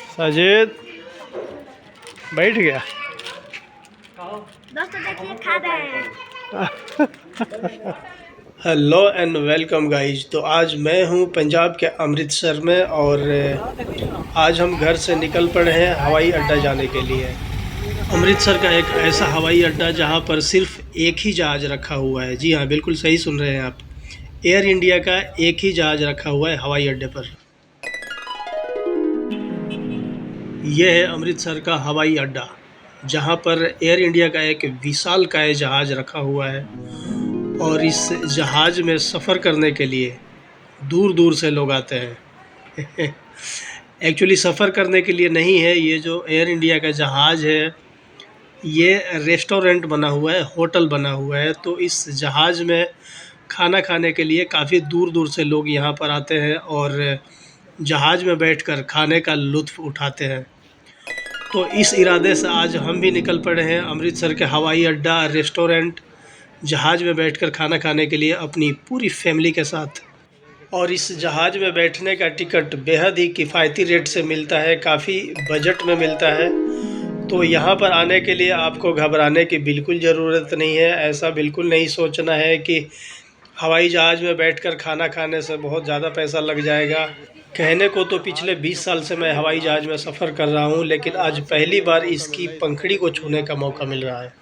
साजिद बैठ गया। दोस्तों देखिए खा रहे हैं। Hello and welcome guys. तो आज मैं हूँ पंजाब के अमृतसर में और आज हम घर से निकल पड़े हैं हवाई अड्डा जाने के लिए। अमृतसर का एक ऐसा हवाई अड्डा जहाँ पर सिर्फ एक ही जहाज़ रखा हुआ है। जी हाँ, बिल्कुल सही सुन रहे हैं आप। एयर इंडिया का एक ही जहाज़ रखा हुआ है हवाई अड्डे पर। यह है अमृतसर का हवाई अड्डा जहाँ पर एयर इंडिया का एक विशालकाय जहाज़ रखा हुआ है और इस जहाज़ में सफ़र करने के लिए दूर दूर से लोग आते हैं। एक्चुअली सफ़र करने के लिए नहीं है, ये जो एयर इंडिया का जहाज़ है ये रेस्टोरेंट बना हुआ है, होटल बना हुआ है। तो इस जहाज़ में खाना खाने के लिए काफ़ी दूर दूर से लोग यहाँ पर आते हैं और जहाज़ में बैठकर खाने का लुत्फ़ उठाते हैं। तो इस इरादे से आज हम भी निकल पड़े हैं अमृतसर के हवाई अड्डा रेस्टोरेंट जहाज़ में बैठकर खाना खाने के लिए अपनी पूरी फैमिली के साथ। और इस जहाज़ में बैठने का टिकट बेहद ही किफ़ायती रेट से मिलता है, काफ़ी बजट में मिलता है। तो यहाँ पर आने के लिए आपको घबराने की बिल्कुल ज़रूरत नहीं है। ऐसा बिल्कुल नहीं सोचना है कि हवाई जहाज़ में बैठकर खाना खाने से बहुत ज़्यादा पैसा लग जाएगा। कहने को तो पिछले 20 साल से मैं हवाई जहाज़ में सफ़र कर रहा हूँ, लेकिन आज पहली बार इसकी पंखुड़ी को छूने का मौका मिल रहा है।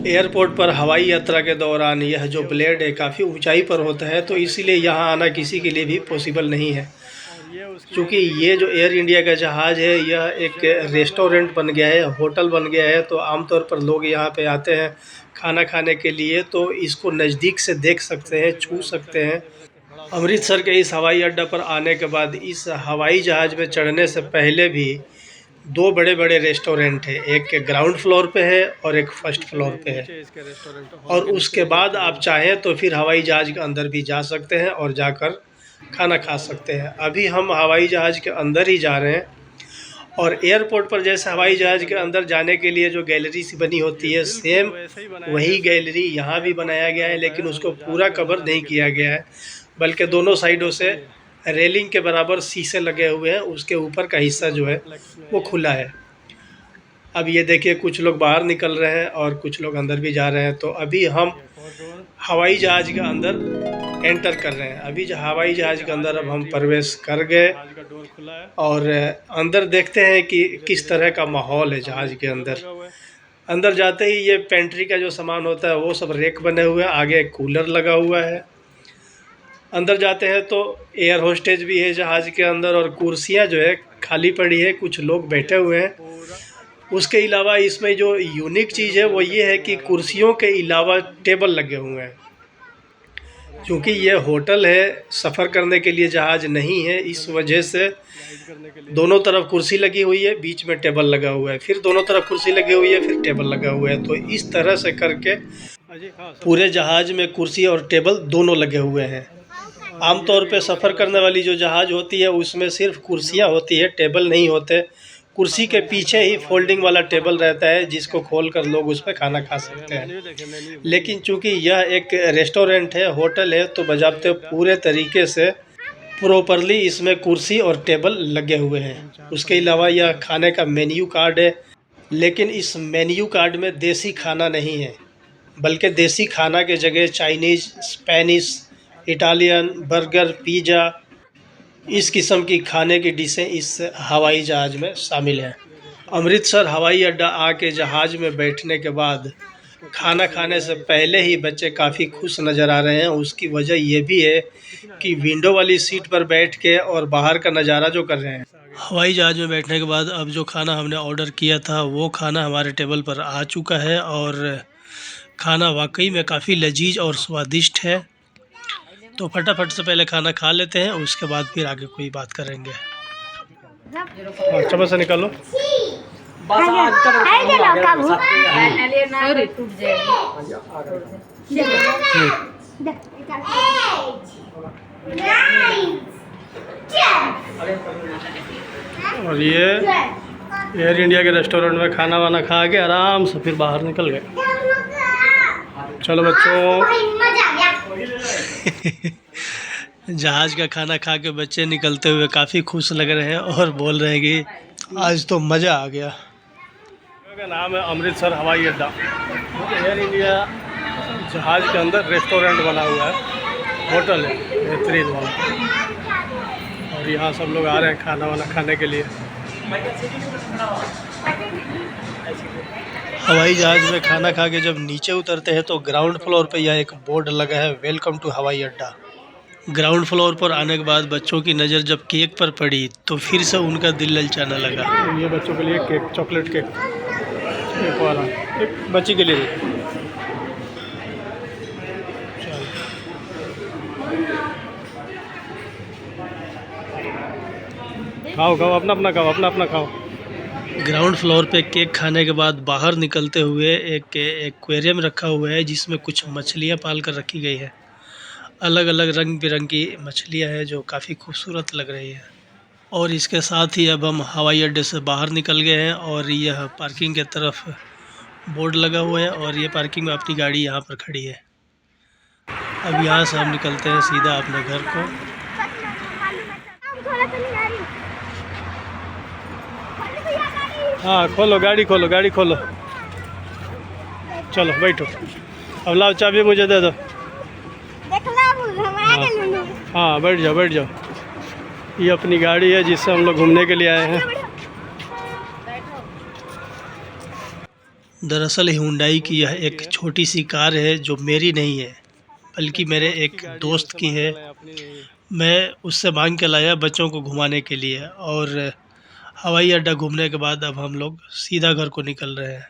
एयरपोर्ट पर हवाई यात्रा के दौरान यह जो ब्लेड है काफ़ी ऊंचाई पर होता है, तो इसीलिए यहाँ आना किसी के लिए भी पॉसिबल नहीं है। क्योंकि ये जो एयर इंडिया का जहाज़ है यह एक रेस्टोरेंट बन गया है, होटल बन गया है। तो आमतौर पर लोग यहाँ पे आते हैं खाना खाने के लिए, तो इसको नज़दीक से देख सकते हैं, छू सकते हैं। अमृतसर के इस हवाई अड्डा पर आने के बाद इस हवाई जहाज़ में चढ़ने से पहले भी दो बड़े बड़े रेस्टोरेंट है, एक ग्राउंड फ्लोर पे है और एक फर्स्ट फ्लोर पे है। और उसके बाद आप चाहें तो फिर हवाई जहाज़ के अंदर भी जा सकते हैं और जाकर खाना खा सकते हैं। अभी हम हवाई जहाज़ के अंदर ही जा रहे हैं और एयरपोर्ट पर जैसे हवाई जहाज़ के अंदर जाने के लिए जो गैलरी सी बनी होती है, सेम वही गैलरी यहाँ भी बनाया गया है, लेकिन उसको पूरा कवर नहीं किया गया है, बल्कि दोनों साइडों से रेलिंग के बराबर शीशे लगे हुए हैं। उसके ऊपर का हिस्सा जो है वो खुला है। अब ये देखिए कुछ लोग बाहर निकल रहे हैं और कुछ लोग अंदर भी जा रहे हैं। तो अभी हम हवाई जहाज़ के अंदर एंटर कर रहे हैं। अभी जो हवाई जहाज़ के अंदर अब हम प्रवेश कर गए और अंदर देखते हैं कि किस तरह का माहौल है जहाज़ के अंदर। अंदर जाते ही ये पेंट्री का जो सामान होता है वो सब रेक बने हुए हैं, आगे एक कूलर लगा हुआ है। अंदर जाते हैं तो एयर होस्टेज भी है जहाज़ के अंदर और कुर्सियां जो है खाली पड़ी है, कुछ लोग बैठे हुए हैं। उसके अलावा इसमें जो यूनिक चीज़ है वो ये है कि कुर्सियों के अलावा टेबल लगे हुए हैं। क्योंकि ये होटल है, सफ़र करने के लिए जहाज़ नहीं है, इस वजह से दोनों तरफ कुर्सी लगी हुई है, बीच में टेबल लगा हुआ है, फिर दोनों तरफ कुर्सी लगी हुई है, फिर टेबल लगा हुआ है। तो इस तरह से करके पूरे जहाज़ में कुर्सी और टेबल दोनों लगे हुए हैं। आमतौर पे सफ़र करने वाली जो जहाज़ होती है उसमें सिर्फ कुर्सियां होती है, टेबल नहीं होते। कुर्सी के पीछे ही फोल्डिंग वाला टेबल रहता है जिसको खोलकर लोग उस पर खाना खा सकते हैं। लेकिन चूंकि यह एक रेस्टोरेंट है, होटल है, तो बजाते पूरे तरीके से प्रॉपरली इसमें कुर्सी और टेबल लगे हुए हैं। उसके अलावा यह खाने का मेन्यू कार्ड है, लेकिन इस मेन्यू कार्ड में देसी खाना नहीं है, बल्कि देसी खाना के जगह Chinese, Spanish, Italian, burger, pizza, इस किस्म की खाने की डिशें इस हवाई जहाज़ में शामिल हैं। अमृतसर हवाई अड्डा आके जहाज़ में बैठने के बाद खाना खाने से पहले ही बच्चे काफ़ी खुश नज़र आ रहे हैं। उसकी वजह ये भी है कि विंडो वाली सीट पर बैठ के और बाहर का नज़ारा जो कर रहे हैं। हवाई जहाज़ में बैठने के बाद अब जो खाना हमने ऑर्डर किया था वो खाना हमारे टेबल पर आ चुका है और खाना वाकई में काफ़ी लजीज और स्वादिष्ट है। तो फटाफट से पहले खाना खा लेते हैं, उसके बाद फिर आगे कोई बात करेंगे। अच्छा, बस निकालो। और ये एयर इंडिया के रेस्टोरेंट में खाना वाना खा के आराम से फिर बाहर निकल गए। चलो बच्चों। जहाज़ का खाना खा के बच्चे निकलते हुए काफ़ी खुश लग रहे हैं और बोल रहे हैं कि आज तो मज़ा आ गया। का नाम है अमृतसर हवाई अड्डा। एयर इंडिया जहाज़ के अंदर रेस्टोरेंट बना हुआ है, होटल है बेहतरीन वाला, और यहाँ सब लोग आ रहे हैं खाना वाना खाने के लिए। हवाई जहाज़ में खाना खा के जब नीचे उतरते हैं तो ग्राउंड फ्लोर पे यह एक बोर्ड लगा है, वेलकम टू हवाई अड्डा। ग्राउंड फ्लोर पर आने के बाद बच्चों की नज़र जब केक पर पड़ी तो फिर से उनका दिल ललचाने लगा। ये बच्चों के लिए केक, चॉकलेट केक, एक वाला एक बच्ची के लिए। खाओ खाओ, अपना अपना खाओ, अपना अपना खाओ। ग्राउंड फ्लोर पे केक खाने के बाद बाहर निकलते हुए एक एक्वेरियम रखा हुआ है जिसमें कुछ मछलियाँ पाल कर रखी गई है। अलग अलग रंग बिरंगी मछलियाँ हैं जो काफ़ी खूबसूरत लग रही है। और इसके साथ ही अब हम हवाई अड्डे से बाहर निकल गए हैं और यह पार्किंग के तरफ बोर्ड लगा हुआ है और ये पार्किंग में अपनी गाड़ी यहाँ पर खड़ी है। अब यहाँ से हम निकलते हैं सीधा अपने घर को। हाँ खोलो गाड़ी, खोलो गाड़ी खोलो, चलो बैठो। अब लाओ चाबी मुझे दे दो। हाँ बैठ जाओ बैठ जाओ। ये अपनी गाड़ी है जिससे हम लोग घूमने के लिए आए हैं। दरअसल हुंडई की यह एक छोटी सी कार है जो मेरी नहीं है बल्कि मेरे एक दोस्त की है। मैं उससे मांग के लाया बच्चों को घुमाने के लिए, और हवाई अड्डा घूमने के बाद अब हम लोग सीधा घर को निकल रहे हैं।